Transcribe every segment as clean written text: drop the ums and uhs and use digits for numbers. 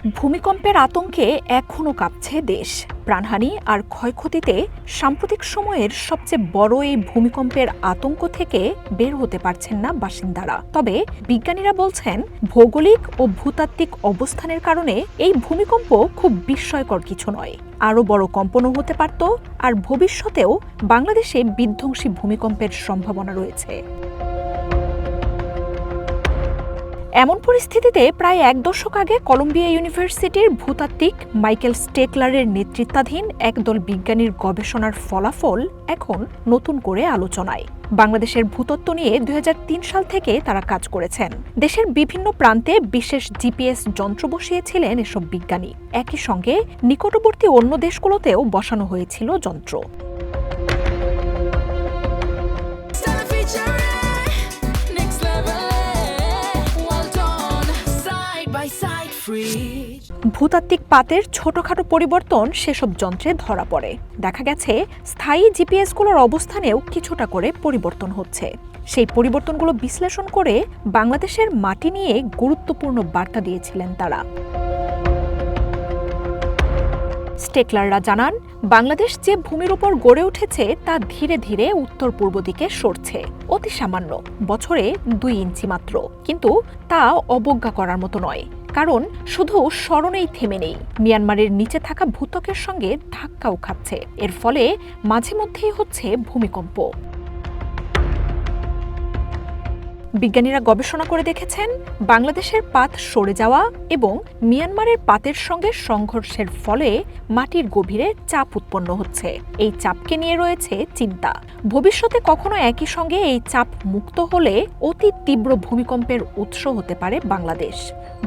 ভূমিকম্পের আতঙ্কে এখনও কাঁপছে দেশ। প্রাণহানি আর ক্ষয়ক্ষতিতে সাম্প্রতিক সময়ের সবচেয়ে বড় এই ভূমিকম্পের আতঙ্ক থেকে বের হতে পারছেন না বাসিন্দারা। তবে বিজ্ঞানীরা বলছেন, ভৌগোলিক ও ভূতাত্ত্বিক অবস্থানের কারণে এই ভূমিকম্প খুব বিস্ময়কর কিছু নয়। আরও বড় কম্পনও হতে পারত, আর ভবিষ্যতেও বাংলাদেশে বিধ্বংসী ভূমিকম্পের সম্ভাবনা রয়েছে। এমন পরিস্থিতিতে প্রায় এক দশক আগে কলম্বিয়া ইউনিভার্সিটির ভূতাত্ত্বিক মাইকেল স্টেকলারের নেতৃত্বাধীন একদল বিজ্ঞানীর গবেষণার ফলাফল এখন নতুন করে আলোচনায়। বাংলাদেশের ভূতত্ত্ব নিয়ে ২০০৩ সাল থেকে তারা কাজ করেছেন। দেশের বিভিন্ন প্রান্তে বিশেষ জিপিএস যন্ত্র বসিয়েছিলেন এসব বিজ্ঞানী। একই সঙ্গে নিকটবর্তী অন্য দেশগুলোতেও বসানো হয়েছিল যন্ত্র। ভূতাত্ত্বিক পাতের ছোটখাটো পরিবর্তন সেসব যন্ত্রে ধরা পড়ে। দেখা গেছে স্থায়ী জিপিএসগুলোর অবস্থানেও কিছুটা করে পরিবর্তন হচ্ছে। সেই পরিবর্তনগুলো বিশ্লেষণ করে বাংলাদেশের মাটি নিয়ে গুরুত্বপূর্ণ বার্তা দিয়েছিলেন তারা। স্টেকলাররা জানান, বাংলাদেশ যে ভূমির উপর গড়ে উঠেছে তা ধীরে ধীরে উত্তর পূর্ব দিকে সরছে। অতি সামান্য, বছরে ২ ইঞ্চি মাত্র। কিন্তু তা অবজ্ঞা করার মতো নয়, কারণ শুধু স্মরণেই থেমে নেই, মিয়ানমারের নিচে থাকা ভূত্বকের সঙ্গে ধাক্কাও খাচ্ছে। এর ফলে মাঝে মধ্যেই হচ্ছে ভূমিকম্প। বিজ্ঞানীরা গবেষণা করে দেখেছেন, বাংলাদেশের পাত সরে যাওয়া এবং মিয়ানমারের পাতের সঙ্গে সংঘর্ষের ফলে মাটির গভীরে চাপ উৎপন্ন হচ্ছে। এই চাপকে নিয়ে রয়েছে চিন্তা। ভবিষ্যতে কখনো একই সঙ্গে এই চাপ মুক্ত হলে অতি তীব্র ভূমিকম্পের উৎস হতে পারে বাংলাদেশ।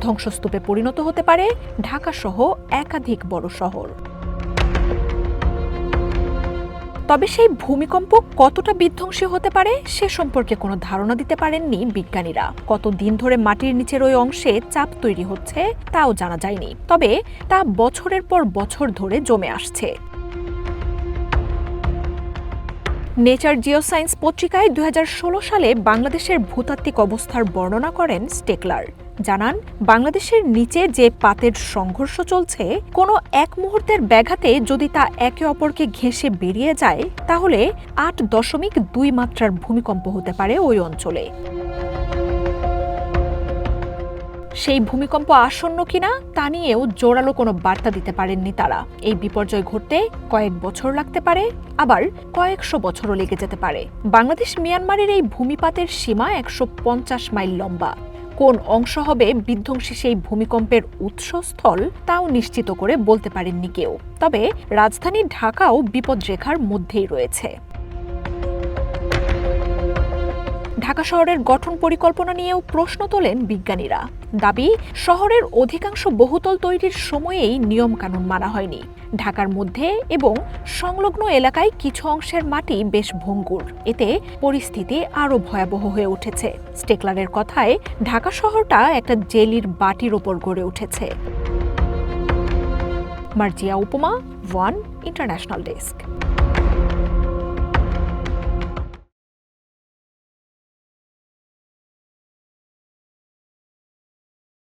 ধ্বংসস্তূপে পরিণত হতে পারে ঢাকা সহ একাধিক বড় শহর। তবে সেই ভূমিকম্প কতটা বিধ্বংসী হতে পারে সে সম্পর্কে কোনো ধারণা দিতে পারেননি বিজ্ঞানীরা। কতদিন ধরে মাটির নিচের ওই অংশে চাপ তৈরি হচ্ছে তাও জানা যায়নি। তবে তা বছরের পর বছর ধরে জমে আসছে। নেচার জিওসায়েন্স পত্রিকায় ২০১৬ সালে বাংলাদেশের ভূতাত্ত্বিক অবস্থার বর্ণনা করেন স্টেকলার। জানান, বাংলাদেশের নিচে যে পাতের সংঘর্ষ চলছে, কোনো এক মুহূর্তের ব্যাঘাতে যদি তা একে অপরকে ঘেঁষে বেরিয়ে যায়, তাহলে ৮.২ মাত্রার ভূমিকম্প হতে পারে ওই অঞ্চলে। সেই ভূমিকম্প আসন্ন কিনা তা নিয়েও জোরালো কোনো বার্তা দিতে পারেননি তারা। এই বিপর্যয় ঘটতে কয়েক বছর লাগতে পারে, আবার কয়েকশো বছরও লেগে যেতে পারে। বাংলাদেশ মিয়ানমারের এই ভূমিপাতের সীমা ১৫০ মাইল লম্বা। কোন অংশ হবে বিধ্বংসী সেই ভূমিকম্পের উৎসস্থল তাও নিশ্চিত করে বলতে পারেননি কেউ। তবে রাজধানী ঢাকাও বিপদরেখার মধ্যেই রয়েছে। ঢাকা শহরের গঠন পরিকল্পনা নিয়েও প্রশ্ন তোলেন বিজ্ঞানীরা। দাবি, শহরের অধিকাংশ বহুতল তৈরির সময়েই নিয়মকানুন মানা হয়নি। ঢাকার মধ্যে এবং সংলগ্ন এলাকায় কিছু অংশের মাটি বেশ ভঙ্গুর। এতে পরিস্থিতি আরও ভয়াবহ হয়ে উঠেছে। স্টেকলারের কথায়, ঢাকা শহরটা একটা জেলির বাটির ওপর গড়ে উঠেছে। মার্জিয়া উপমা, ওয়ান ইন্টারন্যাশনাল ডেস্ক।